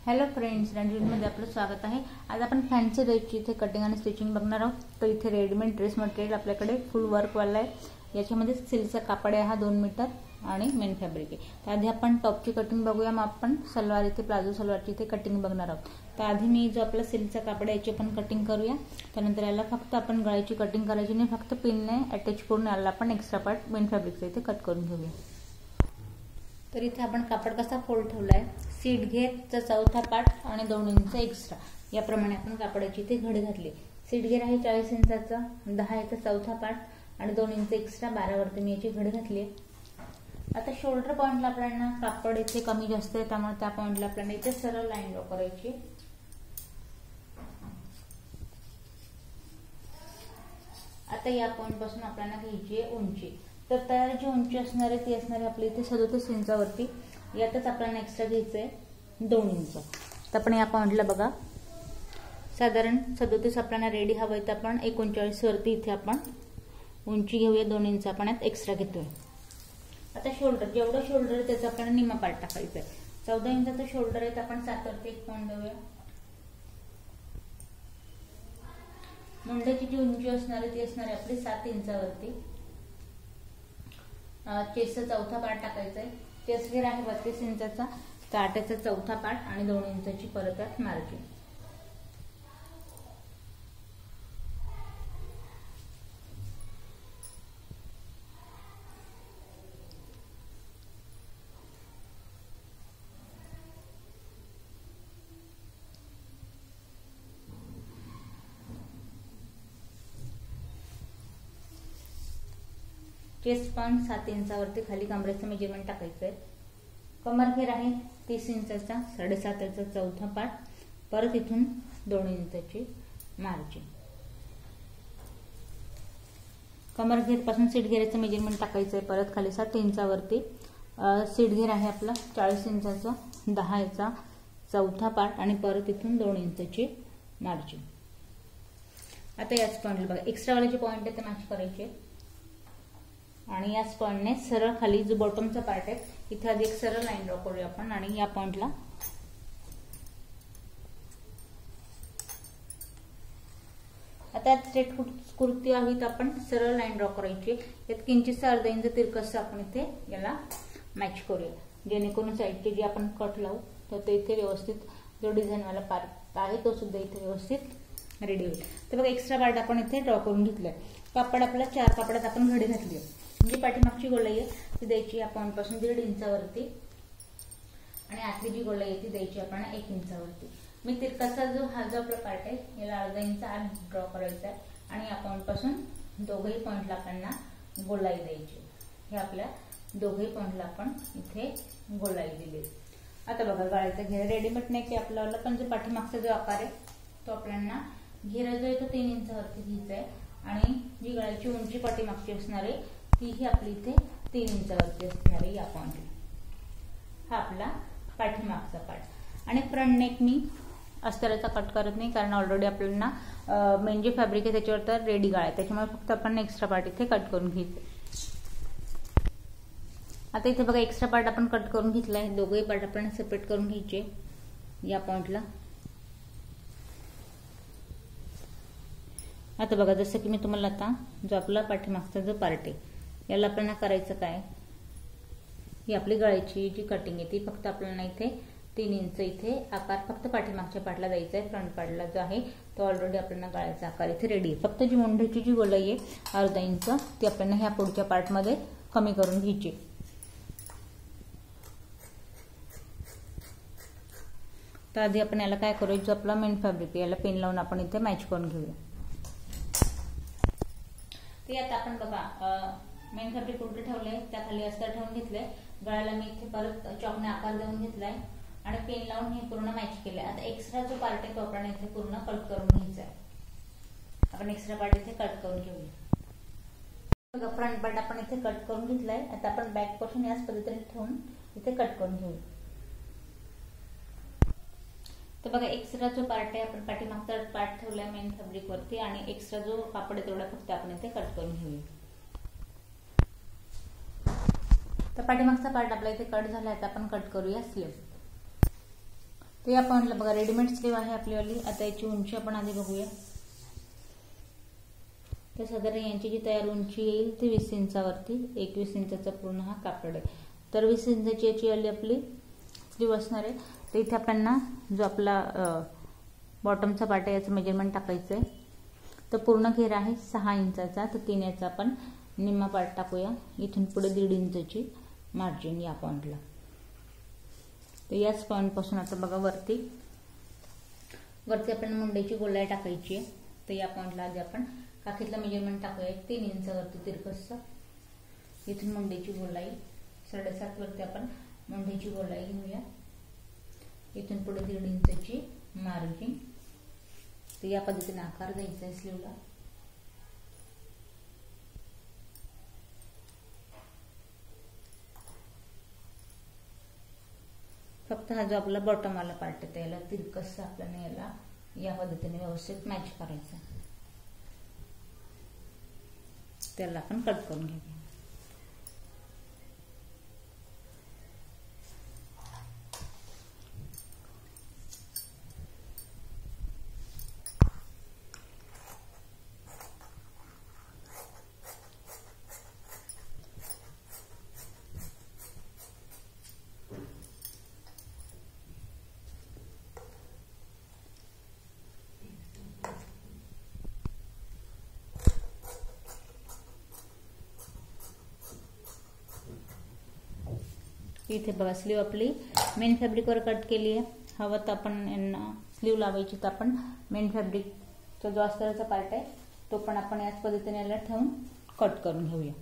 Hello friends, रणजीतमध्ये आपलं स्वागत आहे। आज आपण फॅन्सी ड्रेसची इथे कटिंग आणि स्टिचिंग बघणार आहोत। तर इथे रेडीमेड ड्रेस मटेरियल आपल्याकडे फुल वर्क वाला आहे। याच्यामध्ये सिल्कचा कापड आहे हा 2 मीटर आणि मेन फॅब्रिक आहे। तर आधी आपण टॉपची कटिंग बघूया, मग आपण सलवार इथे प्लाझो सलवारची इथे कटिंग बघणार आहोत। तर आधी मी जो आपला सिल्कचा कापड आहे याची आपण कटिंग करूया। त्यानंतर याला फक्त आपण गळ्याची कटिंग करायची नाही, फक्त पिनने अटॅच करून याला आपण एक्स्ट्रा पार्ट मेन फॅब्रिकचा इथे कट करून घेऊया। तर इथे आपण कापड कसा फोल्ड ठेवलाय, सीट घेरचा चौथा पार्ट आणि 2 इंच एक्स्ट्रा याप्रमाणे आपण कापडाची इथे घडी घातली। सीट घेर आहे 40 इंचाचा, 10 याचा चौथा पार्ट आणि 2 इंच एक्स्ट्रा 12 वरती मी याची घडी घातली। आता शोल्डर पॉइंटला आपल्याला कापड इथे कमी जास्त आहे, त्यामुळे त्या पॉइंटला आपल्याला इथे सरळ लाईन ड्रॉ करायची। आता या पॉइंट पासून आपल्याला घ्यायची आहे उंची। तर तयार जी उंची असणार आहे ती असणार आहे आपली इथे 37 इंचावरती। यातच आपल्याला एक्स्ट्रा घ्यायचंय 2 इंच। तर आपण या पॉइंटला बघा साधारण 37 आपल्याला रेडी हवंय, तर आपण 39 वरती इथे आपण उंची घेऊया, 2 इंच आपण यात एक्स्ट्रा घेतोय। आता शोल्डर, जेवढं शोल्डर आहे त्याचा आपल्याला निम्मा पार्ट टाकायचा आहे। 14 इंचाचा शोल्डर आहे, तर आपण 7 वरती एक पॉइंट देऊया। मुंड्याची जी उंची असणार आहे ती असणार आहे आपली 7 इंचावरती। चेस्टचा चौथा पार्ट टाकायचा आहे। चेस्ट घेर आहे 32 इंचाचा, तर 8 याचा चौथा पार्ट आणि 2 इंचाची परत मार्जिन। चेस्ट पॉइंट 7 इंचावरती खाली कमरेचं मेजरमेंट टाकायचं आहे। कमर घेर आहे 30 इंचाचा, 7.5 याचा चौथा पार्ट, परत इथून 2 इंचाची मार्जिन। कमर घेर पासून सीट घेराचं मेजरमेंट टाकायचं आहे, परत खाली 7 इंचावरती। सीट घेर आहे आपला 40 इंचाचा, 10 याचा चौथा पार्ट आणि परत इथून 2 इंचाची मार्जिन। आता याच पॉइंटला बघा एक्स्ट्रा वाले जे पॉइंट आहे ते मॅच करायचे आणि याच पॉइंटने सरळ खाली जो बॉटमचा पार्ट आहे इथे आधी एक सरळ लाईन ड्रॉ करूया आपण आणि या पॉइंटला आता स्ट्रेट कुर्ती हवी तर आपण सरळ लाईन ड्रॉ करायची। यात किंचितसा अर्धा इंच तिरकस आपण इथे याला मॅच करूया, जेणेकरून साईडचे जे आपण कट लावू तर ते इथे व्यवस्थित जो डिझाईन वाला पार्ट आहे तो सुद्धा इथे व्यवस्थित रेडी होईल। तर बघा एक्स्ट्रा पार्ट आपण इथे ड्रॉ करून घेतलाय। कापड आपला 4 कापडात आपण घडी घातली आहे। जी पाठीमागची गोलाई आहे ती द्यायची या पॉइंट पासून 1.5 इंचावरती आणि आतली जी गोलाई आहे ती द्यायची आपण 1 इंचावरती। मी तिरकाचा जो हा जो आपला पार्ट आहे याला अर्धा इंच आत ड्रॉ करायचा आहे आणि या पॉइंट पासून दोघही पॉइंटला आपल्याला गोलाई द्यायची। हे आपल्या दोघही पॉइंटला आपण इथे गोलाई दिली। आता बघा गळ्याचा घेरा रेडीमेड नेक आहे आपल्याला, पण जो पाठीमागचा जो आकार आहे तो आपल्याला घेरा जो आहे तो 3 इंचावरती घ्यायचा आहे आणि जी गळ्याची उंची पाठीमागची असणार आहे ती ही आपली इथे 3 इंचावरती असणार आहे। या पॉइंटला हा आपला पाठीमागचा पार्ट आणि फ्रंट नेक मी अस्तराचा कट करत नाही, कारण ऑलरेडी आपल्याला मेन जे फॅब्रिक आहे त्याच्यावर तर रेडी गाळा आहे, त्याच्यामुळे फक्त आपण एक्स्ट्रा पार्ट इथे कट करून घ्यायचं। आता इथे बघा एक्स्ट्रा पार्ट आपण कट करून घेतलाय, दोघही पार्ट आपण सेपरेट करून घ्यायचे या पॉइंटला। आता बघा जसं की मी तुम्हाला आता जो आपला पाठीमागचा जो पार्ट आहे याला आपल्याला करायचं काय, ही आपली गळ्याची जी कटिंग आहे ती फक्त आपल्याला इथे 3 इंच इथे आकार फक्त पाठीमागच्या पार्टला द्यायचा आहे। फ्रंट पार्टला जो आहे तो ऑलरेडी आपल्याला गळ्याचा आकार इथे रेडी आहे। फक्त जी मुंड्याची जी गोलाई आहे अर्धा इंच ती आपल्याला ह्या पुढच्या पार्टमध्ये कमी करून घ्यायची। तर आधी आपण याला काय करूया, जो आपला मेन फॅब्रिक आहे याला पेन लावून आपण इथे मॅच करून घेऊया। ते आता आपण बघा मेन फॅब्रिक उलटे ठेवले, त्या खाली अस्तर ठेवून घेतले, गळ्याला मी इथे परत चॉकने आकार देऊन घेतलाय आणि पेन लावून हे पूर्ण मॅच केलंय। आता एक्स्ट्रा जो पार्ट आहे तो आपण इथे पूर्ण कट करून घ्यायचा आहे। आपण एक्स्ट्रा पार्ट इथे कट करून घेऊया। बघा फ्रंट पार्ट आपण इथे कट करून घेतलाय। आता आपण बॅक पोर्शन याच पद्धतीने ठेवून इथे कट करून घेऊया। तर बघा एक्स्ट्रा जो पार्ट आहे आपण पाठीमागचा पार्ट ठेवलाय मेन फॅब्रिक वरती आणि एक्स्ट्रा जो कापड आहे तेवढा फक्त आपण इथे कट करून घेऊया। तर पाठीमागचा पार्ट आपला इथे कट झाला आहे, आता आपण कट करूया स्लीव। तर या पॉइंटला बघा रेडीमेड स्लीव आहे आपल्यावाली. आता याची उंची आपण आधी बघूया. तर साधारण यांची जी तयार उंची येईल ती 20 इंचावरती 21 इंचाचा पूर्ण हा कापड आहे. तर 20 इंचाची याची आली आपली स्लीव असणार आहे. तर इथे आपल्याला जो आपला बॉटमचा पार्ट आहे याचं मेजरमेंट टाकायचं आहे. तर पूर्ण घेरा आहे 6 इंचाचा. तर 3 याचा आपण निम्मा पार्ट टाकूया. इथून पुढे 1.5 इंचाची मार्जिन या पॉइंटला. तर याच पॉइंटपासून आता बघा वरती आपण मुंड्याची गोलाई टाकायची आहे. तर या पॉइंटला आधी आपण काखीतला मेजरमेंट टाकूया 3 इंचावरती तिरकसचा. इथून मुंड्याची गोलाई 7.5 वरती आपण मुंड्याची गोलाई घेऊया. इथून पुढे 1.5 इंचाची मार्जिन. तर या पद्धतीने आकार द्यायचा आहे स्लीवला. फक्त हा जो आपला बॉटम वाला पार्ट आहे त्याला तिरकस आपल्याला याला या पद्धतीने व्यवस्थित मॅच करायचा. त्याला आपण कट करून घेऊया. इथे बघा स्लीव आपली मेन फॅब्रिकवर कट केली आहे. हवं तर आपण यांना स्लीव लावायची तर आपण मेन फॅब्रिकचा जो अस्तरचा पार्ट आहे तो पण आपण याच पद्धतीने याला ठेवून कट करून घेऊया.